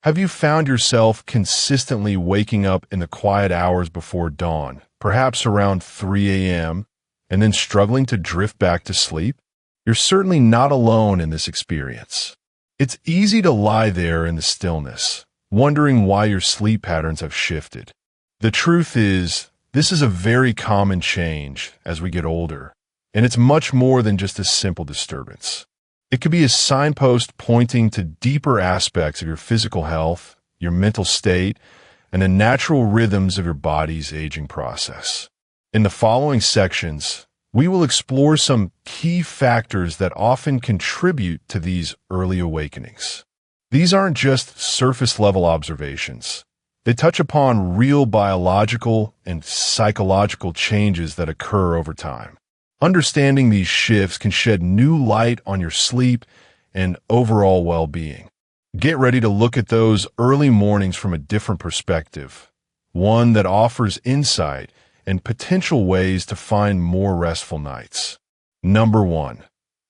Have you found yourself consistently waking up in the quiet hours before dawn, perhaps around 3 a.m., and then struggling to drift back to sleep? You're certainly not alone in this experience. It's easy to lie there in the stillness, wondering why your sleep patterns have shifted. The truth is, this is a very common change as we get older, and it's much more than just a simple disturbance. It could be a signpost pointing to deeper aspects of your physical health, your mental state, and the natural rhythms of your body's aging process. In the following sections, we will explore some key factors that often contribute to these early awakenings. These aren't just surface-level observations. They touch upon real biological and psychological changes that occur over time. Understanding these shifts can shed new light on your sleep and overall well-being. Get ready to look at those early mornings from a different perspective, one that offers insight and potential ways to find more restful nights. Number 1.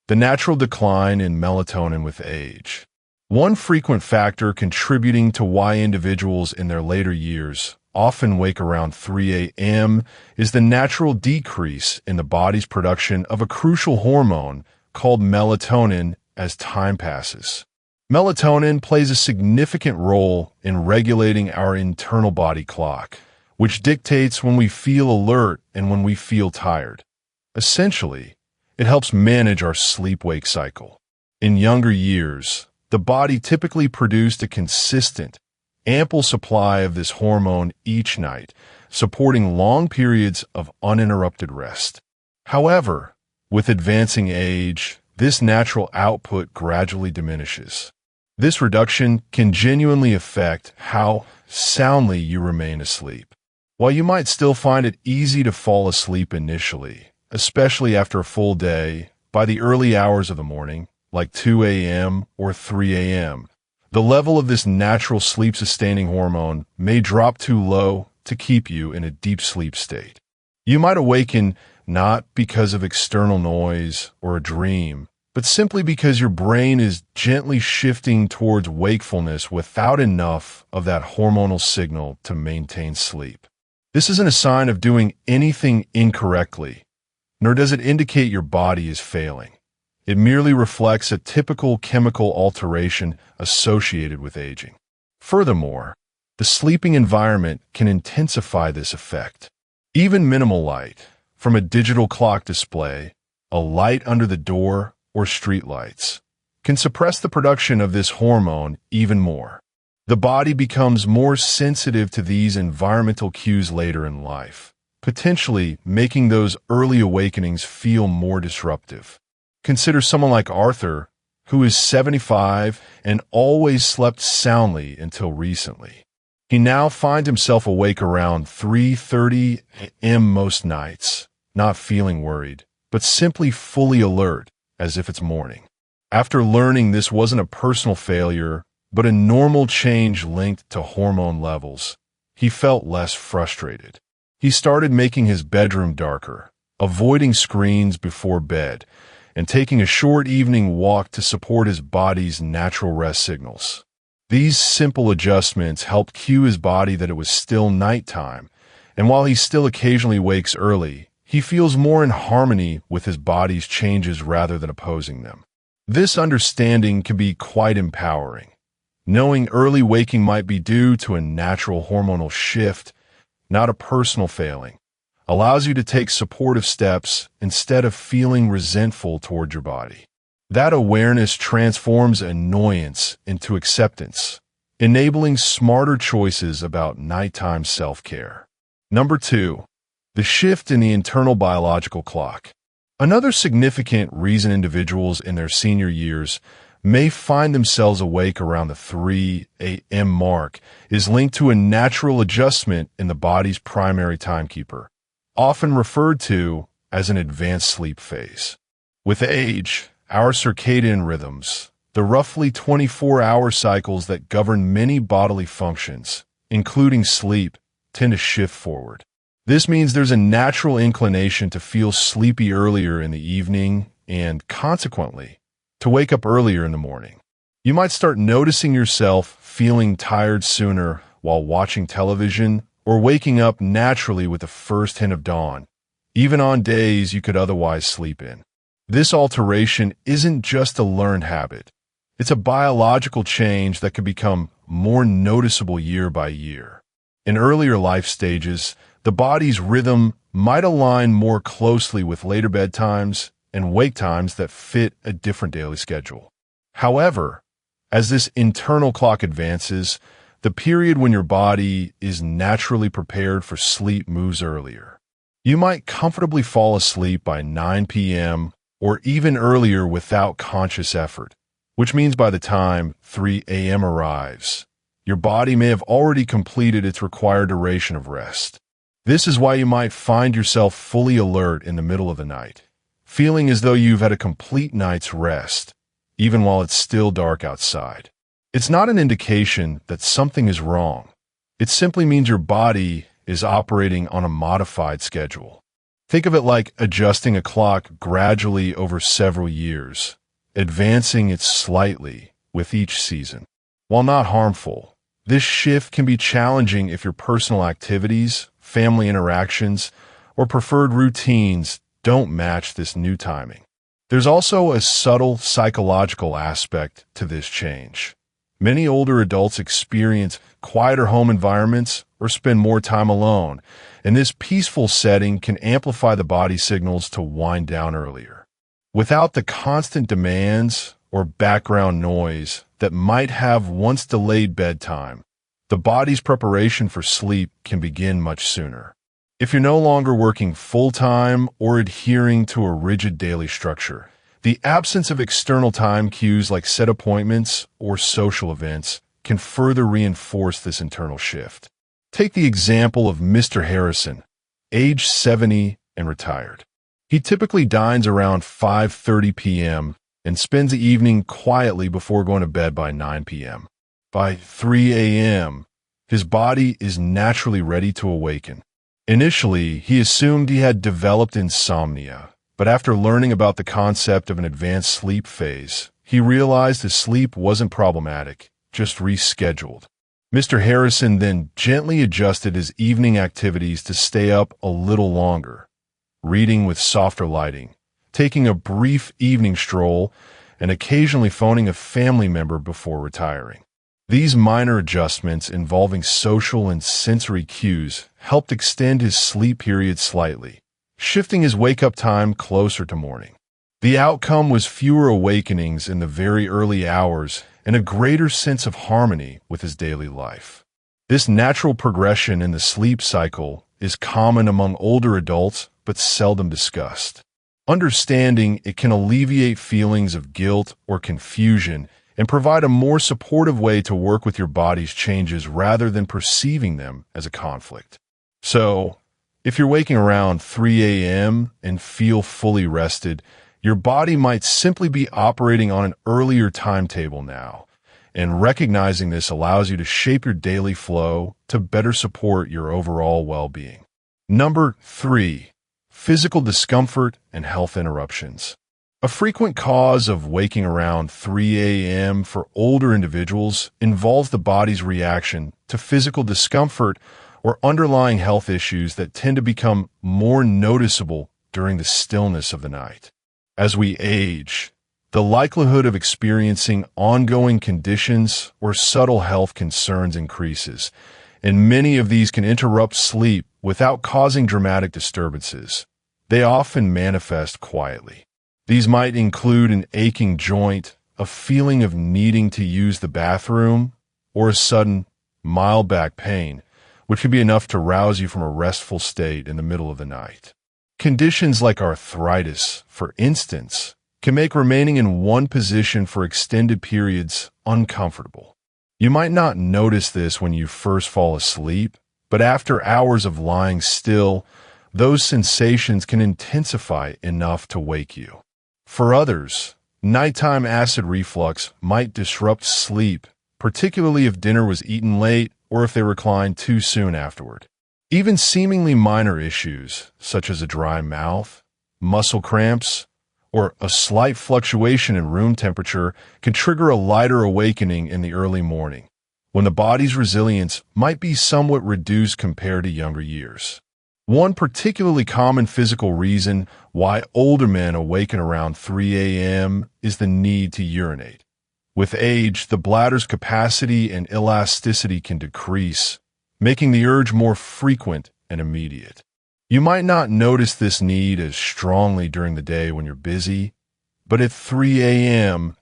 The natural decline in melatonin with age. One frequent factor contributing to why individuals in their later years often wake around 3 a.m. is the natural decrease in the body's production of a crucial hormone called melatonin as time passes. Melatonin plays a significant role in regulating our internal body clock, which dictates when we feel alert and when we feel tired. Essentially, it helps manage our sleep-wake cycle. In younger years, the body typically produced a consistent, ample supply of this hormone each night, supporting long periods of uninterrupted rest. However, with advancing age, this natural output gradually diminishes. This reduction can genuinely affect how soundly you remain asleep. While you might still find it easy to fall asleep initially, especially after a full day, by the early hours of the morning, like 2 a.m. or 3 a.m., the level of this natural sleep-sustaining hormone may drop too low to keep you in a deep sleep state. You might awaken not because of external noise or a dream, but simply because your brain is gently shifting towards wakefulness without enough of that hormonal signal to maintain sleep. This isn't a sign of doing anything incorrectly, nor does it indicate your body is failing. It merely reflects a typical chemical alteration associated with aging. Furthermore, the sleeping environment can intensify this effect. Even minimal light, from a digital clock display, a light under the door, or street lights, can suppress the production of this hormone even more. The body becomes more sensitive to these environmental cues later in life, potentially making those early awakenings feel more disruptive. Consider someone like Arthur, who is 75 and always slept soundly until recently. He now finds himself awake around 3:30 a.m. most nights, not feeling worried, but simply fully alert, as if it's morning. After learning this wasn't a personal failure, but a normal change linked to hormone levels, he felt less frustrated. He started making his bedroom darker, avoiding screens before bed, and taking a short evening walk to support his body's natural rest signals. These simple adjustments helped cue his body that it was still nighttime, and while he still occasionally wakes early, he feels more in harmony with his body's changes rather than opposing them. This understanding can be quite empowering. Knowing early waking might be due to a natural hormonal shift, not a personal failing, allows you to take supportive steps instead of feeling resentful toward your body. That awareness transforms annoyance into acceptance, enabling smarter choices about nighttime self-care. Number 2, the shift in the internal biological clock. Another significant reason individuals in their senior years may find themselves awake around the 3 a.m. mark is linked to a natural adjustment in the body's primary timekeeper, often referred to as an advanced sleep phase. With age, our circadian rhythms, the roughly 24-hour cycles that govern many bodily functions, including sleep, tend to shift forward. This means there's a natural inclination to feel sleepy earlier in the evening and, consequently, to wake up earlier in the morning. You might start noticing yourself feeling tired sooner while watching television or waking up naturally with the first hint of dawn, even on days you could otherwise sleep in. This alteration isn't just a learned habit. It's a biological change that can become more noticeable year by year. In earlier life stages, the body's rhythm might align more closely with later bedtimes and wake times that fit a different daily schedule. However, as this internal clock advances, the period when your body is naturally prepared for sleep moves earlier. You might comfortably fall asleep by 9 p.m. or even earlier without conscious effort, which means by the time 3 a.m. arrives, your body may have already completed its required duration of rest. This is why you might find yourself fully alert in the middle of the night, feeling as though you've had a complete night's rest, even while it's still dark outside. It's not an indication that something is wrong. It simply means your body is operating on a modified schedule. Think of it like adjusting a clock gradually over several years, advancing it slightly with each season. While not harmful, this shift can be challenging if your personal activities, family interactions, or preferred routines don't match this new timing. There's also a subtle psychological aspect to this change. Many older adults experience quieter home environments or spend more time alone, and this peaceful setting can amplify the body signals to wind down earlier. Without the constant demands or background noise that might have once delayed bedtime, the body's preparation for sleep can begin much sooner. If you're no longer working full-time or adhering to a rigid daily structure, the absence of external time cues like set appointments or social events can further reinforce this internal shift. Take the example of Mr. Harrison, age 70 and retired. He typically dines around 5:30 p.m. and spends the evening quietly before going to bed by 9 p.m. By 3 a.m., his body is naturally ready to awaken. Initially, he assumed he had developed insomnia, but after learning about the concept of an advanced sleep phase, he realized his sleep wasn't problematic, just rescheduled. Mr. Harrison then gently adjusted his evening activities to stay up a little longer, reading with softer lighting, taking a brief evening stroll, and occasionally phoning a family member before retiring. These minor adjustments involving social and sensory cues helped extend his sleep period slightly, shifting his wake-up time closer to morning. The outcome was fewer awakenings in the very early hours and a greater sense of harmony with his daily life. This natural progression in the sleep cycle is common among older adults but seldom discussed. Understanding it can alleviate feelings of guilt or confusion and provide a more supportive way to work with your body's changes rather than perceiving them as a conflict. So, if you're waking around 3 a.m. and feel fully rested, your body might simply be operating on an earlier timetable now, and recognizing this allows you to shape your daily flow to better support your overall well-being. Number 3. Physical discomfort and health interruptions. A frequent cause of waking around 3 a.m. for older individuals involves the body's reaction to physical discomfort or underlying health issues that tend to become more noticeable during the stillness of the night. As we age, the likelihood of experiencing ongoing conditions or subtle health concerns increases, and many of these can interrupt sleep without causing dramatic disturbances. They often manifest quietly. These might include an aching joint, a feeling of needing to use the bathroom, or a sudden, mild back pain, which can be enough to rouse you from a restful state in the middle of the night. Conditions like arthritis, for instance, can make remaining in one position for extended periods uncomfortable. You might not notice this when you first fall asleep, but after hours of lying still, those sensations can intensify enough to wake you. For others, nighttime acid reflux might disrupt sleep, particularly if dinner was eaten late or if they reclined too soon afterward. Even seemingly minor issues, such as a dry mouth, muscle cramps, or a slight fluctuation in room temperature can trigger a lighter awakening in the early morning, when the body's resilience might be somewhat reduced compared to younger years. One particularly common physical reason why older men awaken around 3 a.m. is the need to urinate. With age, the bladder's capacity and elasticity can decrease, making the urge more frequent and immediate. You might not notice this need as strongly during the day when you're busy, but at 3 a.m.,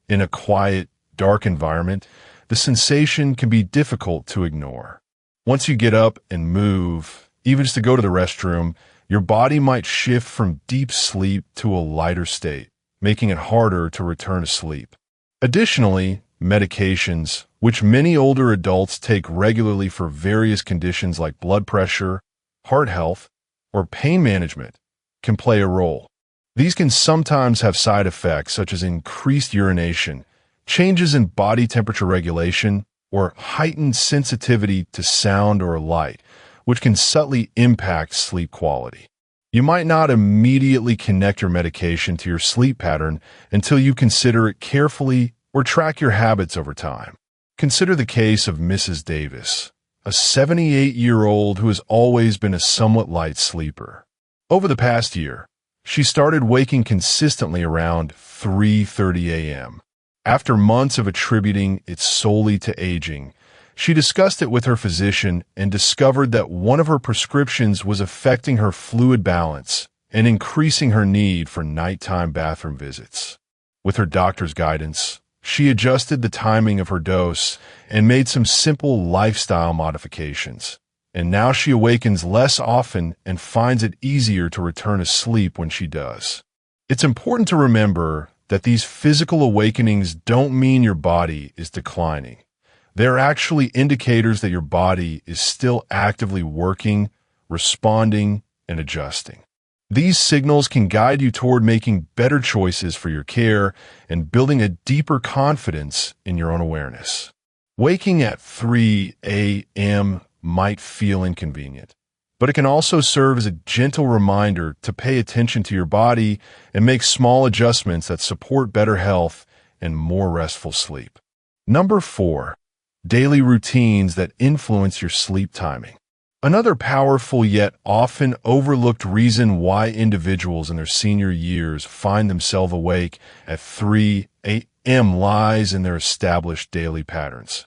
in a quiet, dark environment, the sensation can be difficult to ignore. Once you get up and move, even just to go to the restroom, your body might shift from deep sleep to a lighter state, making it harder to return to sleep. Additionally, medications, which many older adults take regularly for various conditions like blood pressure, heart health, or pain management, can play a role. These can sometimes have side effects such as increased urination, changes in body temperature regulation, or heightened sensitivity to sound or light, which can subtly impact sleep quality. You might not immediately connect your medication to your sleep pattern until you consider it carefully or track your habits over time. Consider the case of Mrs. Davis, a 78-year-old who has always been a somewhat light sleeper. Over the past year, she started waking consistently around 3:30 a.m. After months of attributing it solely to aging, she discussed it with her physician and discovered that one of her prescriptions was affecting her fluid balance and increasing her need for nighttime bathroom visits. With her doctor's guidance, she adjusted the timing of her dose and made some simple lifestyle modifications. And now she awakens less often and finds it easier to return to sleep when she does. It's important to remember that these physical awakenings don't mean your body is declining. They're actually indicators that your body is still actively working, responding, and adjusting. These signals can guide you toward making better choices for your care and building a deeper confidence in your own awareness. Waking at 3 a.m. might feel inconvenient, but it can also serve as a gentle reminder to pay attention to your body and make small adjustments that support better health and more restful sleep. Number 4. Daily routines that influence your sleep timing. Another powerful yet often overlooked reason why individuals in their senior years find themselves awake at 3 a.m. lies in their established daily patterns.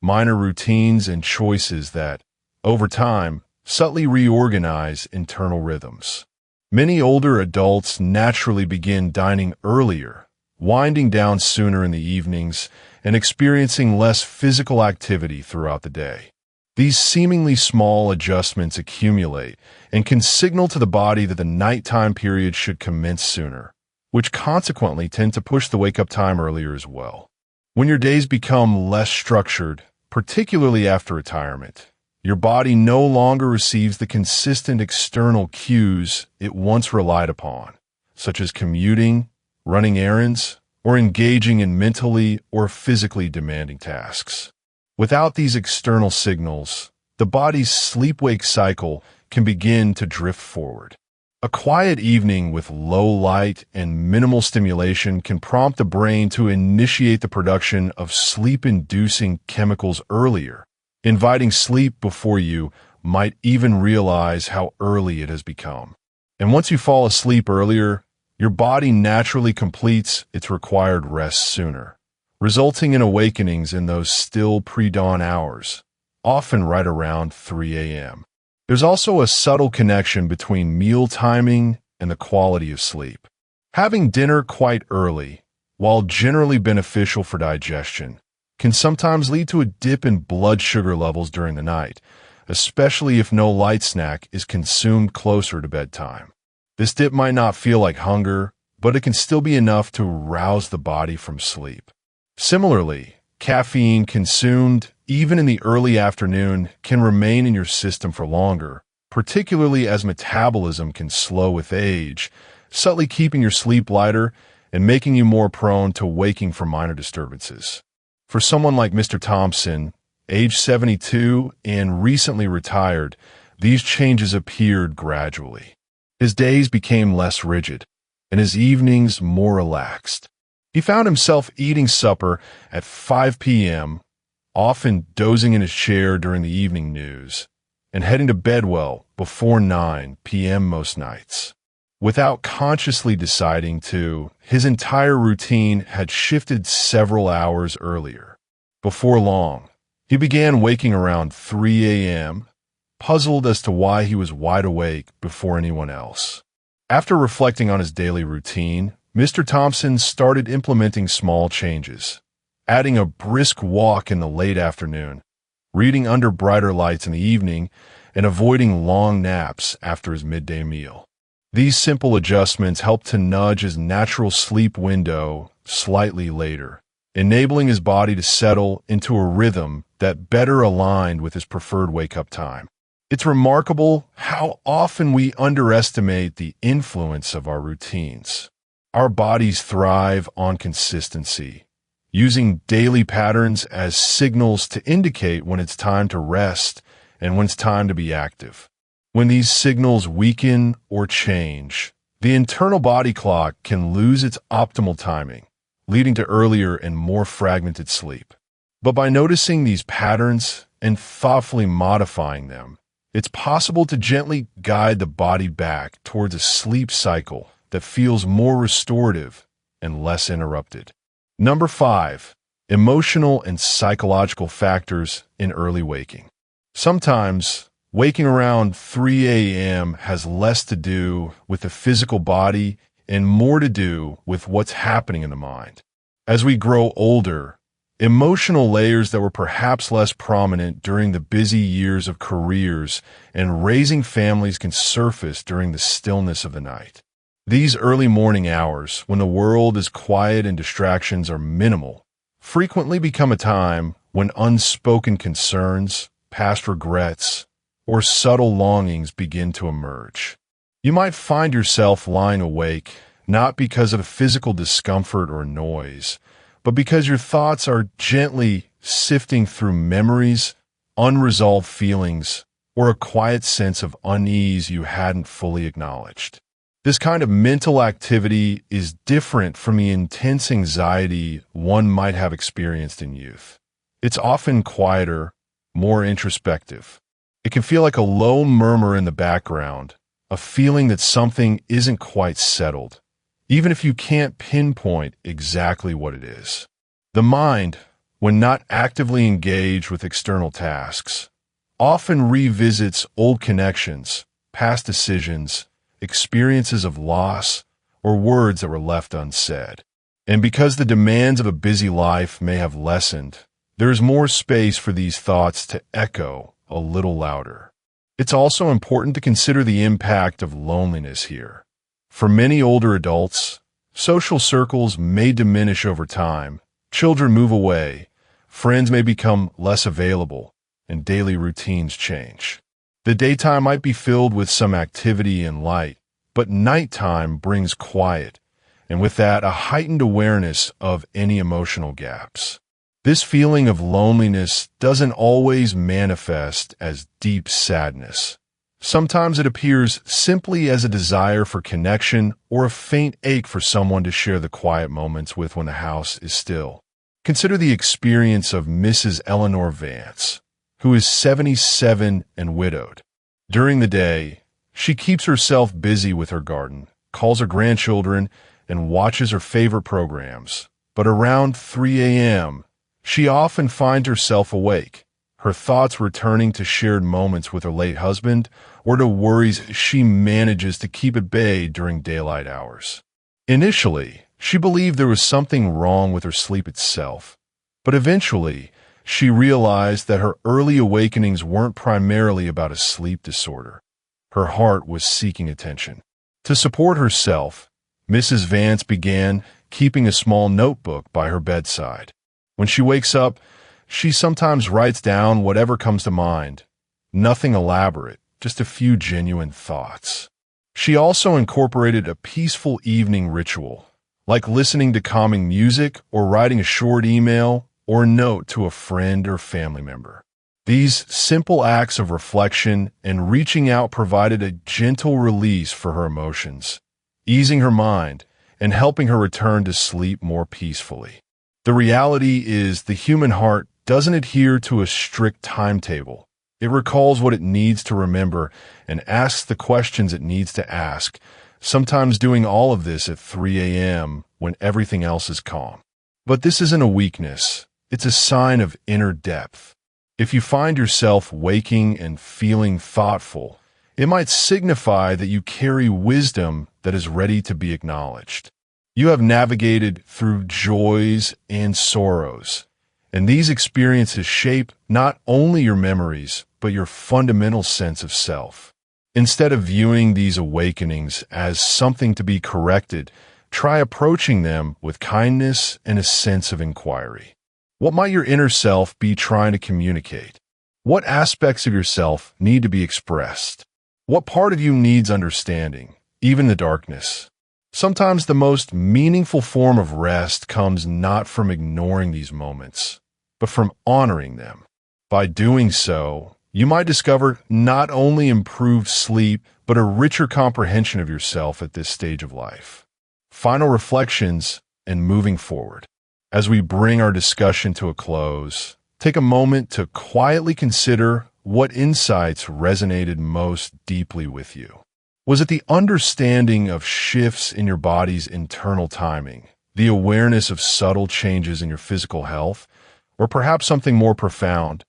Minor routines and choices that, over time, subtly reorganize internal rhythms. Many older adults naturally begin dining earlier, winding down sooner in the evenings, and experiencing less physical activity throughout the day. These seemingly small adjustments accumulate and can signal to the body that the nighttime period should commence sooner, which consequently tend to push the wake-up time earlier as well. When your days become less structured, particularly after retirement, your body no longer receives the consistent external cues it once relied upon, such as commuting, running errands, or engaging in mentally or physically demanding tasks. Without these external signals, the body's sleep-wake cycle can begin to drift forward. A quiet evening with low light and minimal stimulation can prompt the brain to initiate the production of sleep-inducing chemicals earlier, inviting sleep before you might even realize how early it has become. And once you fall asleep earlier, your body naturally completes its required rest sooner, resulting in awakenings in those still pre-dawn hours, often right around 3 a.m. There's also a subtle connection between meal timing and the quality of sleep. Having dinner quite early, while generally beneficial for digestion, can sometimes lead to a dip in blood sugar levels during the night, especially if no light snack is consumed closer to bedtime. This dip might not feel like hunger, but it can still be enough to rouse the body from sleep. Similarly, caffeine consumed even in the early afternoon can remain in your system for longer, particularly as metabolism can slow with age, subtly keeping your sleep lighter and making you more prone to waking from minor disturbances. For someone like Mr. Thompson, age 72 and recently retired, these changes appeared gradually. His days became less rigid, and his evenings more relaxed. He found himself eating supper at 5 p.m., often dozing in his chair during the evening news, and heading to bed before 9 p.m. most nights. Without consciously deciding to, his entire routine had shifted several hours earlier. Before long, he began waking around 3 a.m., puzzled as to why he was wide awake before anyone else. After reflecting on his daily routine, Mr. Thompson started implementing small changes, adding a brisk walk in the late afternoon, reading under brighter lights in the evening, and avoiding long naps after his midday meal. These simple adjustments helped to nudge his natural sleep window slightly later, enabling his body to settle into a rhythm that better aligned with his preferred wake-up time. It's remarkable how often we underestimate the influence of our routines. Our bodies thrive on consistency, using daily patterns as signals to indicate when it's time to rest and when it's time to be active. When these signals weaken or change, the internal body clock can lose its optimal timing, leading to earlier and more fragmented sleep. But by noticing these patterns and thoughtfully modifying them, it's possible to gently guide the body back towards a sleep cycle that feels more restorative and less interrupted. Number 5, emotional and psychological factors in early waking. Sometimes, waking around 3 a.m. has less to do with the physical body and more to do with what's happening in the mind. As we grow older, emotional layers that were perhaps less prominent during the busy years of careers and raising families can surface during the stillness of the night. These early morning hours, when the world is quiet and distractions are minimal, frequently become a time when unspoken concerns, past regrets, or subtle longings begin to emerge. You might find yourself lying awake, not because of physical discomfort or noise, but because your thoughts are gently sifting through memories, unresolved feelings, or a quiet sense of unease you hadn't fully acknowledged. This kind of mental activity is different from the intense anxiety one might have experienced in youth. It's often quieter, more introspective. It can feel like a low murmur in the background, a feeling that something isn't quite settled, even if you can't pinpoint exactly what it is. The mind, when not actively engaged with external tasks, often revisits old connections, past decisions, experiences of loss, or words that were left unsaid. And because the demands of a busy life may have lessened, there is more space for these thoughts to echo a little louder. It's also important to consider the impact of loneliness here. For many older adults, social circles may diminish over time, children move away, friends may become less available, and daily routines change. The daytime might be filled with some activity and light, but nighttime brings quiet, and with that, a heightened awareness of any emotional gaps. This feeling of loneliness doesn't always manifest as deep sadness. Sometimes it appears simply as a desire for connection or a faint ache for someone to share the quiet moments with when the house is still. Consider the experience of Mrs. Eleanor Vance, who is 77 and widowed. During the day, she keeps herself busy with her garden, calls her grandchildren, and watches her favorite programs. But around 3 a.m., she often finds herself awake, her thoughts returning to shared moments with her late husband or to worries she manages to keep at bay during daylight hours. Initially, she believed there was something wrong with her sleep itself, but eventually, she realized that her early awakenings weren't primarily about a sleep disorder. Her heart was seeking attention. To support herself, Mrs. Vance began keeping a small notebook by her bedside. When she wakes up, she sometimes writes down whatever comes to mind. Nothing elaborate, just a few genuine thoughts. She also incorporated a peaceful evening ritual, like listening to calming music or writing a short email or a note to a friend or family member. These simple acts of reflection and reaching out provided a gentle release for her emotions, easing her mind and helping her return to sleep more peacefully. The reality is the human heart doesn't adhere to a strict timetable. It recalls what it needs to remember and asks the questions it needs to ask, sometimes doing all of this at 3 a.m. when everything else is calm. But this isn't a weakness. It's a sign of inner depth. If you find yourself waking and feeling thoughtful, it might signify that you carry wisdom that is ready to be acknowledged. You have navigated through joys and sorrows, and these experiences shape not only your memories, but your fundamental sense of self. Instead of viewing these awakenings as something to be corrected, try approaching them with kindness and a sense of inquiry. What might your inner self be trying to communicate? What aspects of yourself need to be expressed? What part of you needs understanding, even the darkness? Sometimes the most meaningful form of rest comes not from ignoring these moments, but from honoring them. By doing so, you might discover not only improved sleep, but a richer comprehension of yourself at this stage of life. Final reflections and moving forward. As we bring our discussion to a close, take a moment to quietly consider what insights resonated most deeply with you. Was it the understanding of shifts in your body's internal timing, the awareness of subtle changes in your physical health, or perhaps something more profound,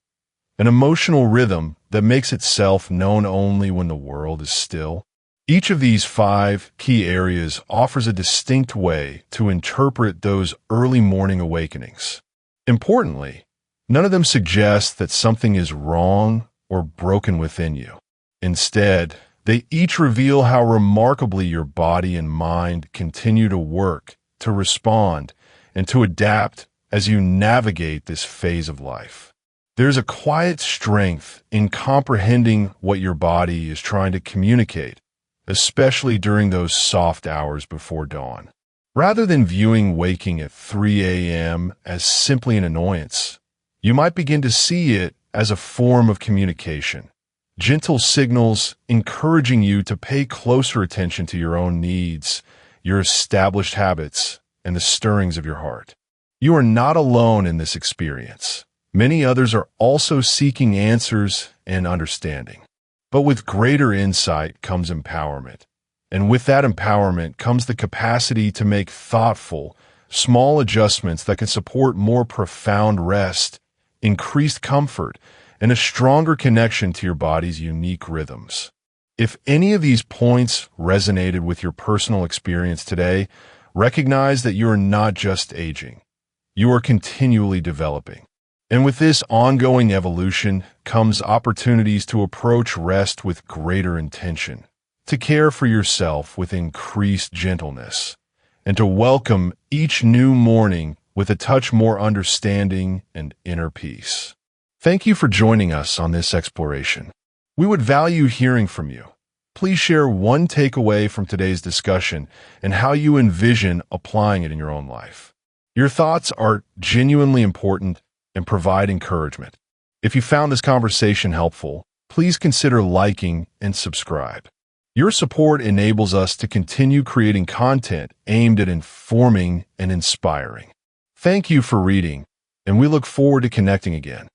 an emotional rhythm that makes itself known only when the world is still? Each of these 5 key areas offers a distinct way to interpret those early morning awakenings. Importantly, none of them suggest that something is wrong or broken within you. Instead, they each reveal how remarkably your body and mind continue to work, to respond, and to adapt as you navigate this phase of life. There's a quiet strength in comprehending what your body is trying to communicate, especially during those soft hours before dawn. Rather than viewing waking at 3 a.m. as simply an annoyance, you might begin to see it as a form of communication. Gentle signals encouraging you to pay closer attention to your own needs, your established habits, and the stirrings of your heart. You are not alone in this experience. Many others are also seeking answers and understanding. But with greater insight comes empowerment. And with that empowerment comes the capacity to make thoughtful, small adjustments that can support more profound rest, increased comfort, and a stronger connection to your body's unique rhythms. If any of these points resonated with your personal experience today, recognize that you are not just aging. You are continually developing. And with this ongoing evolution comes opportunities to approach rest with greater intention, to care for yourself with increased gentleness, and to welcome each new morning with a touch more understanding and inner peace. Thank you for joining us on this exploration. We would value hearing from you. Please share one takeaway from today's discussion and how you envision applying it in your own life. Your thoughts are genuinely important and provide encouragement. If you found this conversation helpful, please consider liking and subscribe. Your support enables us to continue creating content aimed at informing and inspiring. Thank you for reading, and we look forward to connecting again.